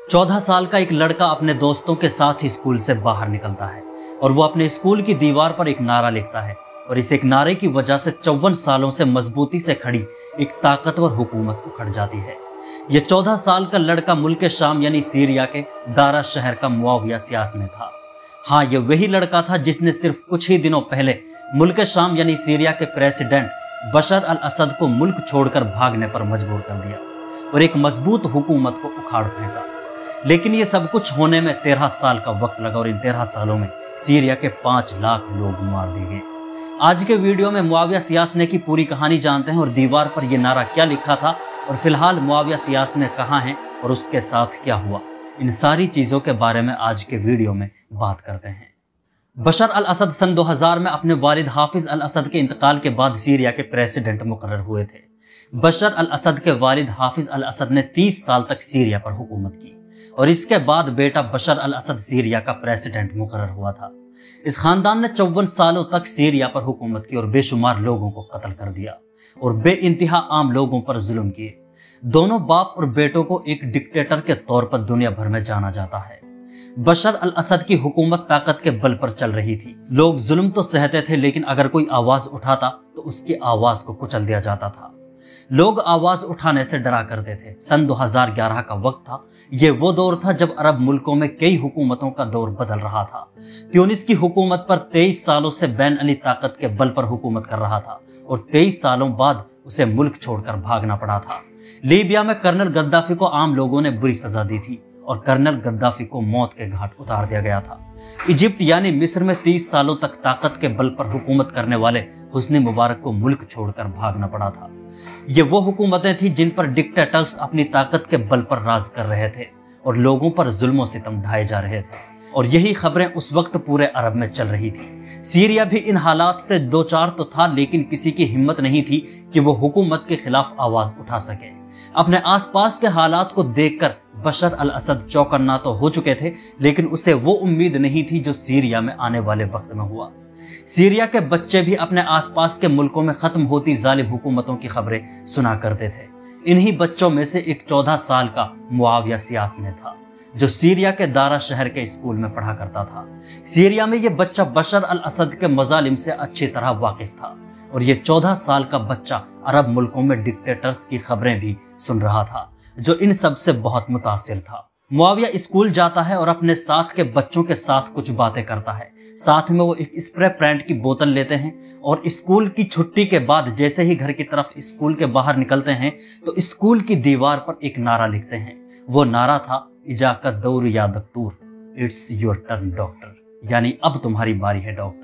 14 साल का एक लड़का अपने दोस्तों के साथ ही स्कूल से बाहर निकलता है और वो अपने स्कूल की दीवार पर एक नारा लिखता है और इस एक नारे की वजह से 54 सालों से मजबूती से खड़ी एक ताकतवर हुकूमत उखड़ जाती है। ये 14 साल का लड़का मुल्क शाम यानी सीरिया के दारा शहर का मुआविया सियासनी था। हाँ, ये वही लड़का था जिसने सिर्फ कुछ ही दिनों पहले मुल्क शाम यानी सीरिया के प्रेसिडेंट बशर अल असद को मुल्क छोड़कर भागने पर मजबूर कर दिया और एक मजबूत हुकूमत को उखाड़ फेंका। लेकिन ये सब कुछ होने में 13 साल का वक्त लगा और इन 13 सालों में सीरिया के 5 लाख लोग मार दिए गए। आज के वीडियो में मुआविया सियासनी की पूरी कहानी जानते हैं और दीवार पर यह नारा क्या लिखा था और फिलहाल मुआविया सियासनी कहाँ हैं और उसके साथ क्या हुआ। इन सारी चीजों के बारे में आज के वीडियो में बात करते हैं। बशर अल असद सन 2000 में अपने वालिद हाफिज अल असद के इंतकाल के बाद सीरिया के प्रेसिडेंट मुकर्रर हुए थे। बशर अल असद के वालिद हाफिज अल असद ने 30 साल तक सीरिया पर हुकूमत की और इसके बाद बेटा बशर अल असद सीरिया का प्रेसिडेंट मुकर्रर हुआ था। इस खानदान ने 54 सालों तक सीरिया पर हुकूमत की और बेशुमार लोगों को कत्ल कर दिया और बेइंतहा आम लोगों पर जुल्म किए। दोनों बाप और बेटों को एक डिक्टेटर के तौर पर दुनिया भर में जाना जाता है। बशर अल असद की हुकूमत ताकत के बल पर चल रही थी। लोग जुल्म तो सहते थे, लेकिन अगर कोई आवाज उठाता तो उसकी आवाज को कुचल दिया जाता था। लोग आवाज उठाने से डरा करते थे। सन 2011 का वक्त था। यह वो दौर था जब अरब मुल्कों में कई हुकूमतों का दौर बदल रहा था। ट्यूनिस की हुकूमत पर 23 सालों से बैन अली ताकत के बल पर हुकूमत कर रहा था और 23 सालों बाद उसे मुल्क छोड़कर भागना पड़ा था। लीबिया में कर्नल गद्दाफी को आम लोगों ने बुरी सजा दी थी और कर्नल गद्दाफी को मौत के घाट उतार दिया गया था। इजिप्ट यानी मिस्र में 30 सालों तक ताकत के बल पर हुकूमत करने वाले हुस्नी मुबारक को मुल्क छोड़कर भागना पड़ा था। ये वो हुकूमतें थी जिन पर डिक्टेटर्स अपनी ताकत के बल पर राज कर रहे थे और लोगों पर जुल्म सितम ढाए जा रहे थे और यही खबरें उस वक्त पूरे अरब में चल रही थी। सीरिया भी इन हालात से दो चार तो था, लेकिन किसी की हिम्मत नहीं थी कि वो हुकूमत के खिलाफ आवाज उठा सके। अपने आसपास के हालात को देखकर बशर अल असद चौकन्ना तो हो चुके थे, लेकिन उसे वो उम्मीद नहीं थी जो सीरिया में आने वाले वक्त में हुआ। सीरिया के बच्चे भी अपने आसपास के मुल्कों में खत्म होती जालिम हुकूमतों की खबरें सुना करते थे। इन्हीं बच्चों में से एक 14 साल का मुआविया सियासनी था जो सीरिया के दारा शहर के स्कूल में पढ़ा करता था। सीरिया में यह बच्चा बशर अल असद के मजालिम से अच्छी तरह वाकिफ था और यह 14 साल का बच्चा अरब मुल्कों में डिक्टेटर्स की खबरें भी सुन रहा था जो इन सब से बहुत मुतासिर था। मुआविया स्कूल जाता है और अपने साथ के बच्चों के साथ कुछ बातें करता है। साथ में वो एक स्प्रे पेंट की बोतल लेते हैं और स्कूल की छुट्टी के बाद जैसे ही घर की तरफ स्कूल के बाहर निकलते हैं तो स्कूल की दीवार पर एक नारा लिखते हैं। वो नारा था, इजाकत दौर या दक्तूर, इट्स योर टर्न डॉक्टर, यानी अब तुम्हारी बारी है डॉक्टर।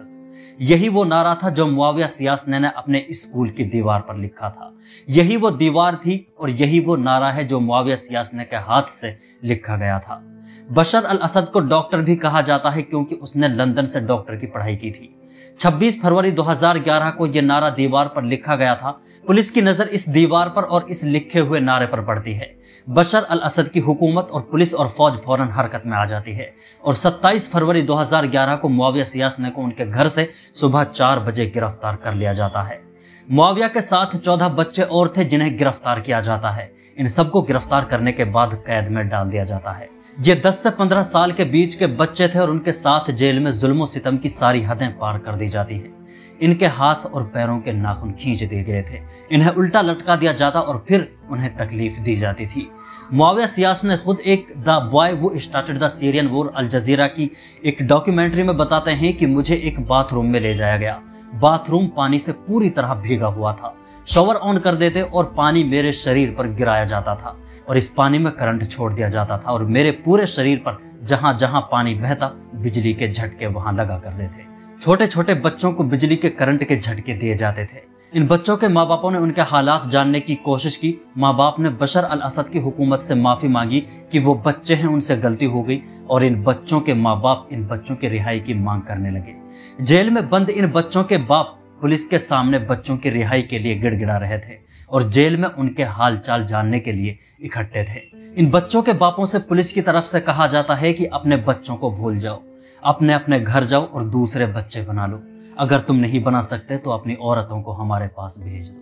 यही वो नारा था जो मुआविया सियासनी ने अपने स्कूल की दीवार पर लिखा था। यही वो दीवार थी और यही वो नारा है जो मुआविया सियासनी के हाथ से लिखा गया था। बशर अल असद को डॉक्टर भी कहा जाता है क्योंकि उसने लंदन से डॉक्टर की पढ़ाई की थी। 26 फरवरी 2011 को यह नारा दीवार पर लिखा गया था। पुलिस की नजर इस दीवार पर और इस लिखे हुए नारे पर पड़ती है। बशर अल असद की हुकूमत और पुलिस और फौज फौरन हरकत में आ जाती है और 27 फरवरी 2011 को मुआविया सियासनी को उनके घर से सुबह 4 बजे गिरफ्तार कर लिया जाता है। मुआविया के साथ 14 बच्चे और थे जिन्हें गिरफ्तार किया जाता है। इन सबको गिरफ्तार करने के बाद कैद में डाल दिया जाता है। ये 10 से 15 साल के बीच के बच्चे थे और उनके साथ जेल में जुल्म सितम की सारी हदें पार कर दी जाती हैं। इनके हाथ और पैरों के नाखून खींच दिए गए थे, इन्हें उल्टा लटका दिया जाता और फिर उन्हें तकलीफ दी जाती थी। मुआविया सियासनी खुद एक द बॉय वो स्टार्टेड द सीरियन वॉर अल जजीरा की एक डॉक्यूमेंट्री में बताते हैं कि मुझे एक बाथरूम में ले जाया गया। बाथरूम पानी से पूरी तरह भीगा हुआ था। शॉवर ऑन कर देते और पानी मेरे शरीर पर गिराया जाता था और इस पानी में करंट छोड़ दिया जाता था और मेरे पूरे शरीर पर जहां जहां पानी बहता बिजली के झटके वहां लगा कर देते। छोटे छोटे बच्चों को बिजली के करंट के झटके दिए जाते थे। इन बच्चों के माँ बापों ने उनके हालात जानने की कोशिश की। माँ बाप ने बशर अल असद की हुकूमत से माफी मांगी कि वो बच्चे हैं, उनसे गलती हो गई और इन बच्चों के माँ बाप इन बच्चों की रिहाई की मांग करने लगे। जेल में बंद इन बच्चों के बाप पुलिस के सामने बच्चों की रिहाई के लिए गिड़गिड़ा रहे थे और जेल में उनके हाल चाल जानने के लिए इकट्ठे थे। इन बच्चों के बापों से पुलिस की तरफ से कहा जाता है कि अपने बच्चों को भूल जाओ, अपने अपने घर जाओ और दूसरे बच्चे बना लो। अगर तुम नहीं बना सकते तो अपनी औरतों को हमारे पास भेज दो,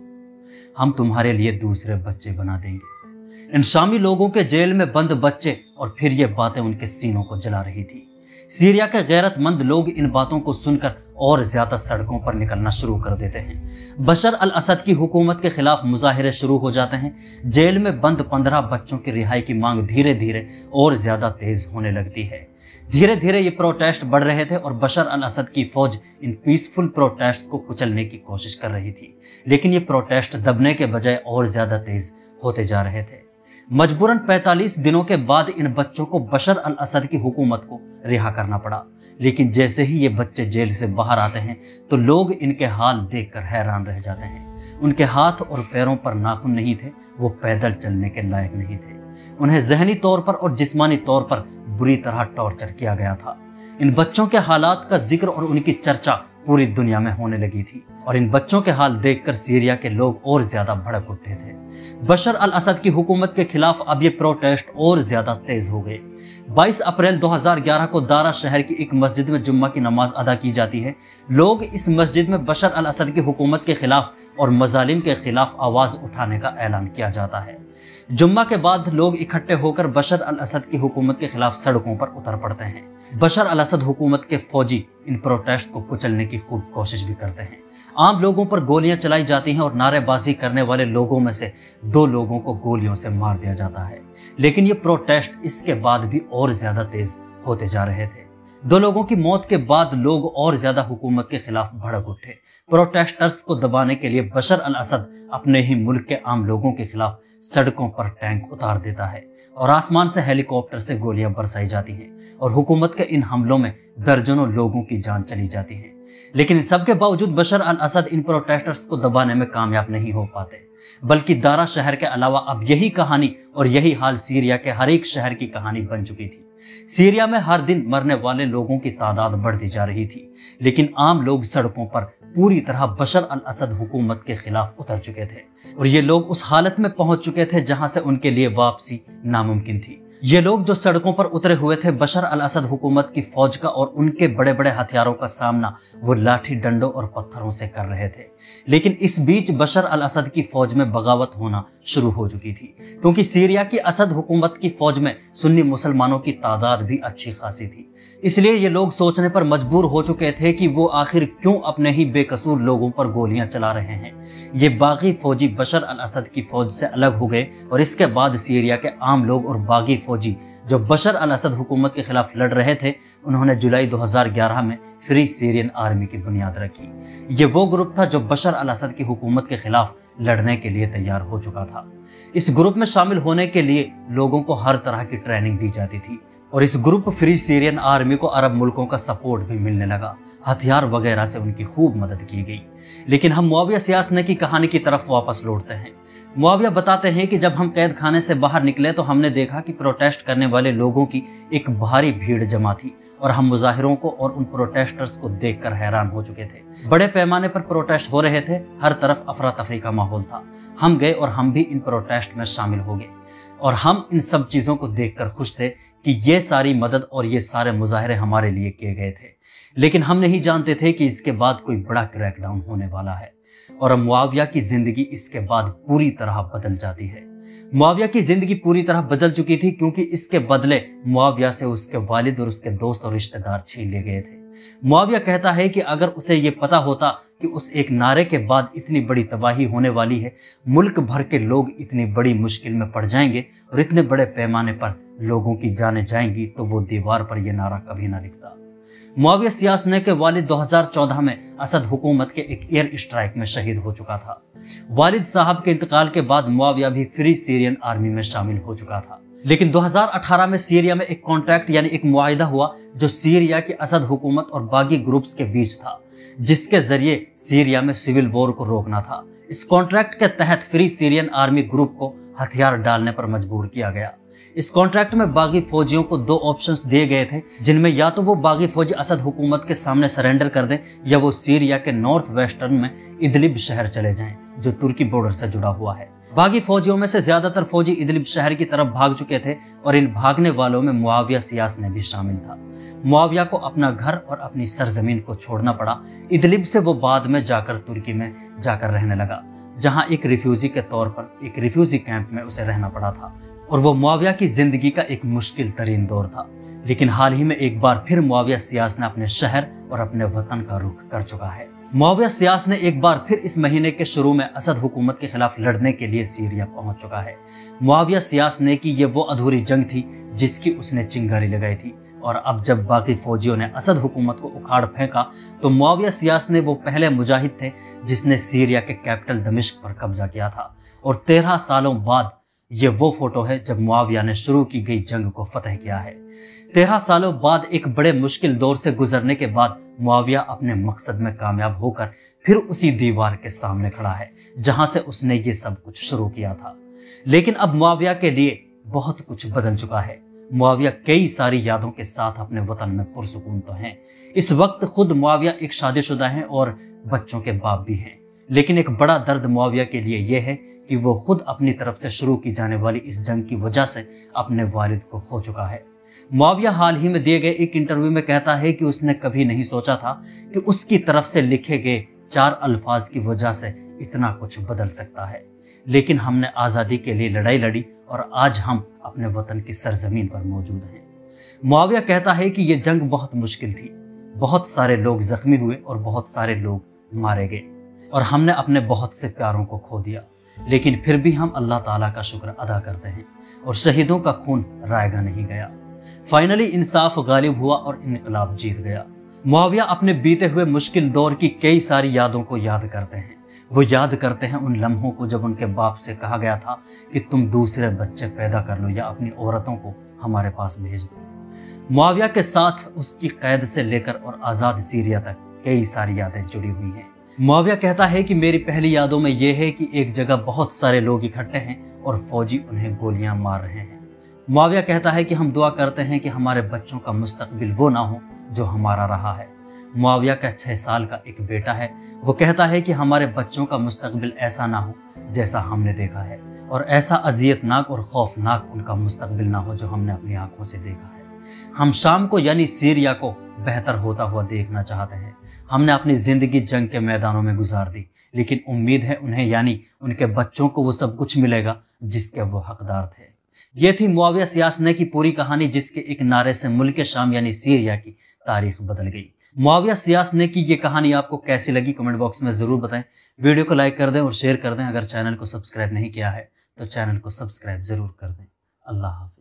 हम तुम्हारे लिए दूसरे बच्चे बना देंगे। इन शामी लोगों के जेल में बंद बच्चे, और फिर ये बातें उनके सीनों को जला रही थी। सीरिया के गैरतमंद लोग इन बातों को सुनकर और ज्यादा सड़कों पर निकलना शुरू कर देते हैं। बशर अल असद की हुकूमत के खिलाफ मुजाहिरे शुरू हो जाते हैं। जेल में बंद 15 बच्चों की रिहाई की मांग धीरे धीरे और ज्यादा तेज होने लगती है। धीरे धीरे ये प्रोटेस्ट बढ़ रहे थे और बशर अल असद की फौज इन पीसफुल प्रोटेस्ट को कुचलने की कोशिश कर रही थी, लेकिन ये प्रोटेस्ट दबने के बजाय और ज्यादा तेज होते जा रहे थे। मजबूरन 45 दिनों के बाद इन बच्चों को बशर अल असद की हुकूमत को रिहा करना पड़ा, लेकिन जैसे ही ये बच्चे जेल से बाहर आते हैं तो लोग इनके हाल देखकर हैरान रह जाते हैं। उनके हाथ और पैरों पर नाखून नहीं थे, वो पैदल चलने के लायक नहीं थे। उन्हें जहनी तौर पर और जिस्मानी तौर पर बुरी तरह टॉर्चर किया गया था। इन बच्चों के हालात का जिक्र और उनकी चर्चा पूरी दुनिया में होने लगी थी, और इन बच्चों के हाल देखकर सीरिया के लोग और ज्यादा भड़क उठे थे। बशर अल असद की हुकूमत के खिलाफ अब ये प्रोटेस्ट और ज्यादा तेज हो गए। 22 अप्रैल 2011 को दारा शहर की एक मस्जिद में जुम्मा की नमाज अदा की जाती है। लोग इस मस्जिद में बशर अल असद की हुकूमत के खिलाफ और मजालिम के खिलाफ आवाज उठाने का ऐलान किया जाता है। जुम्मा के बाद लोग इकट्ठे होकर बशर अल असद की हुकूमत के खिलाफ सड़कों पर उतर पड़ते हैं। बशर अल असद हुकूमत के फौजी इन प्रोटेस्ट को कुचलने की खूब कोशिश भी करते हैं। आम लोगों पर गोलियां चलाई जाती हैं और नारेबाजी करने वाले लोगों में से 2 लोगों को गोलियों से मार दिया जाता है। लेकिन ये प्रोटेस्ट इसके बाद भी और ज्यादा तेज होते जा रहे थे। 2 लोगों की मौत के बाद लोग और ज्यादा हुकूमत के खिलाफ भड़क उठे। प्रोटेस्टर्स को दबाने के लिए बशर अल असद अपने ही मुल्क के आम लोगों के खिलाफ सड़कों पर टैंक उतार देता है और आसमान से हेलीकॉप्टर से गोलियां बरसाई जाती हैं, और हुकूमत के इन हमलों में दर्जनों लोगों की जान चली जाती है। लेकिन इन सब के बावजूद बशर अल असद इन प्रोटेस्टर्स को दबाने में कामयाब नहीं हो पाते, बल्कि दारा शहर के अलावा अब यही कहानी और यही हाल सीरिया के हर एक शहर की कहानी बन चुकी थी। सीरिया में हर दिन मरने वाले लोगों की तादाद बढ़ती जा रही थी, लेकिन आम लोग सड़कों पर पूरी तरह बशर अल असद हुकूमत के खिलाफ उतर चुके थे, और ये लोग उस हालत में पहुंच चुके थे जहां से उनके लिए वापसी नामुमकिन थी। ये लोग जो सड़कों पर उतरे हुए थे बशर अल असद हुकूमत की फौज का और उनके बड़े बड़े हथियारों का सामना वो लाठी डंडों और पत्थरों से कर रहे थे। लेकिन इस बीच बशर अल असद की फौज में बगावत होना शुरू हो चुकी थी, क्योंकि सीरिया की असद हुकूमत की फौज में सुन्नी मुसलमानों की तादाद भी अच्छी खासी थी। इसलिए ये लोग सोचने पर मजबूर हो चुके थे कि वो आखिर क्यों अपने ही बेकसूर लोगों पर गोलियां चला रहे हैं। ये बागी फौजी बशर अल असद की फौज से अलग हो गए, और इसके बाद सीरिया के आम लोग और बागी फौजी जो बशर अल असद हुकूमत के खिलाफ लड़ रहे थे, उन्होंने जुलाई 2011 में फ्री सीरियन आर्मी की बुनियाद रखी। ये वो ग्रुप था जो बशर अल असद की हुकूमत के खिलाफ लड़ने के लिए तैयार हो चुका था। इस ग्रुप में शामिल होने के लिए लोगों को हर तरह की ट्रेनिंग दी जाती थी, और इस ग्रुप फ्री सीरियन आर्मी को अरब मुल्कों का सपोर्ट भी मिलने लगा। हथियार वगैरह से उनकी खूब मदद की गई। लेकिन हम मुआविया सियासने की कहानी की तरफ वापस लौटते हैं। मुआविया बताते हैं कि जब हम कैद खाने से बाहर निकले तो हमने देखा कि प्रोटेस्ट करने वाले लोगों की एक भारी भीड़ जमा थी, और हम मुजाहिरों को और उन प्रोटेस्टर्स को देखकर हैरान हो चुके थे। बड़े पैमाने पर प्रोटेस्ट हो रहे थे, हर तरफ अफरा तफरी का माहौल था। हम गए और हम भी इन प्रोटेस्ट में शामिल हो गए, और हम इन सब चीज़ों को देखकर खुश थे कि ये सारी मदद और ये सारे मुजाहिरे हमारे लिए किए गए थे। लेकिन हम नहीं जानते थे कि इसके बाद कोई बड़ा क्रैकडाउन होने वाला है, और मुआविया की जिंदगी इसके बाद पूरी तरह बदल जाती है। मुआविया की जिंदगी पूरी तरह बदल चुकी थी, क्योंकि इसके बदले मुआविया से उसके वालिद और उसके दोस्त और रिश्तेदार छीन लिए गए थे। मुआविया कहता है कि अगर उसे ये पता होता कि उस एक नारे के बाद इतनी बड़ी तबाही होने वाली है, मुल्क भर के लोग इतनी बड़ी मुश्किल में पड़ जाएंगे और इतने बड़े पैमाने पर लोगों की जानें जाएंगी, तो वो दीवार पर यह नारा कभी ना लिखता। मुआविया सियासने के वालिद 2014 में असद हुकूमत के एक एयर स्ट्राइक में शहीद हो चुका था। वालिद साहब के इंतकाल के बाद मुआविया भी फ्री सीरियन आर्मी में शामिल हो चुका था। लेकिन 2018 में सीरिया में एक कॉन्ट्रैक्ट यानी एक मुआहिदा हुआ जो सीरिया की असद हुकूमत और बागी ग्रुप्स के बीच था, जिसके जरिए सीरिया में सिविल वॉर को रोकना था। इस कॉन्ट्रैक्ट के तहत फ्री सीरियन आर्मी ग्रुप को हथियार डालने पर मजबूर किया गया। इस कॉन्ट्रैक्ट में बागी फौजियों को 2 ऑप्शंस दिए गए थे, जिनमें या तो वो बागी फौजी असद हुकूमत के सामने सरेंडर कर दें, या वो सीरिया के नॉर्थ वेस्टर्न में इदलिब शहर चले जाएं, जो तुर्की बॉर्डर से जुड़ा हुआ है। बागी फौजियों में से ज्यादातर फौजी इदलिब शहर की तरफ भाग चुके थे, और इन भागने वालों में मुआविया सियासने भी शामिल था। मुआविया को अपना घर और अपनी सरजमीन को छोड़ना पड़ा। इदलिब से वो बाद में जाकर तुर्की में जाकर रहने लगा। जहां एक रिफ्यूजी के तौर पर एक रिफ्यूजी कैंप में उसे रहना पड़ा था, और वो मुआविया की जिंदगी का एक मुश्किल तरीन दौर था। लेकिन हाल ही में एक बार फिर मुआविया सियास ने अपने शहर और अपने वतन का रुख कर चुका है। मुआविया सियास ने एक बार फिर इस महीने के शुरू में असद हुकूमत के खिलाफ लड़ने के लिए सीरिया पहुंच चुका है। मुआविया सियास ने की ये वो अधूरी जंग थी जिसकी उसने चिंगारी लगाई थी, और अब जब बाकी फौजियों ने असद हुकूमत को उखाड़ फेंका तो मुआविया सियास ने वो पहले मुजाहिद थे जिसने सीरिया के कैपिटल दमिश्क पर कब्जा किया था। और 13 सालों बाद ये वो फोटो है जब मुआविया ने शुरू की गई जंग को फतह किया है। 13 सालों बाद एक बड़े मुश्किल दौर से गुजरने के बाद मुआविया अपने मकसद में कामयाब होकर फिर उसी दीवार के सामने खड़ा है जहां से उसने ये सब कुछ शुरू किया था। लेकिन अब मुआविया के लिए बहुत कुछ बदल चुका है। मुआविया कई सारी यादों के साथ अपने वतन में पुरसुकून तो हैं। इस वक्त खुद मुआविया एक शादीशुदा हैं और बच्चों के बाप भी हैं। लेकिन एक बड़ा दर्द मुआविया के लिए यह है कि वो खुद अपनी तरफ से शुरू की जाने वाली इस जंग की वजह से अपने वालिद को खो चुका है। मुआविया हाल ही में दिए गए एक इंटरव्यू में कहता है कि उसने कभी नहीं सोचा था कि उसकी तरफ से लिखे गए 4 अल्फाज की वजह से इतना कुछ बदल सकता है। लेकिन हमने आज़ादी के लिए लड़ाई लड़ी और आज हम अपने वतन की सरजमीन पर मौजूद हैं। मुआविया कहता है कि यह जंग बहुत मुश्किल थी, बहुत सारे लोग जख्मी हुए और बहुत सारे लोग मारे गए, और हमने अपने बहुत से प्यारों को खो दिया। लेकिन फिर भी हम अल्लाह ताला का शुक्र अदा करते हैं और शहीदों का खून रायगा नहीं गया। फाइनली इंसाफ गालिब हुआ और इनकलाब जीत गया। मुआविया अपने बीते हुए मुश्किल दौर की कई सारी यादों को याद करते हैं। वो याद करते हैं उन लम्हों को जब उनके बाप से कहा गया था कि तुम दूसरे बच्चे पैदा कर लो या अपनी औरतों को हमारे पास भेज दो। मुआविया के साथ उसकी कैद से लेकर और आज़ाद सीरिया तक कई सारी यादें जुड़ी हुई हैं। मुआविया कहता है कि मेरी पहली यादों में यह है कि एक जगह बहुत सारे लोग इकट्ठे हैं और फौजी उन्हें गोलियां मार रहे हैं। मुआविया कहता है कि हम दुआ करते हैं कि हमारे बच्चों का मुस्तकबिल वो ना हो जो हमारा रहा है। मुआविया का 6 साल का एक बेटा है। वो कहता है कि हमारे बच्चों का मुस्तकबिल ऐसा ना हो जैसा हमने देखा है, और ऐसा अजियतनाक और खौफनाक उनका मुस्तकबिल ना हो जो हमने अपनी आंखों से देखा है। हम शाम को यानी सीरिया को बेहतर होता हुआ देखना चाहते हैं। हमने अपनी जिंदगी जंग के मैदानों में गुजार दी, लेकिन उम्मीद है उन्हें यानी उनके बच्चों को वो सब कुछ मिलेगा जिसके वो हकदार थे। ये थी मुआविया सियासने की पूरी कहानी, जिसके एक नारे से मुल्क शाम यानी सीरिया की तारीख बदल गई। मुआविया सियासने की ये कहानी आपको कैसी लगी कमेंट बॉक्स में जरूर बताएं। वीडियो को लाइक कर दें और शेयर कर दें। अगर चैनल को सब्सक्राइब नहीं किया है तो चैनल को सब्सक्राइब जरूर कर दें। अल्लाह हाफ़िज़।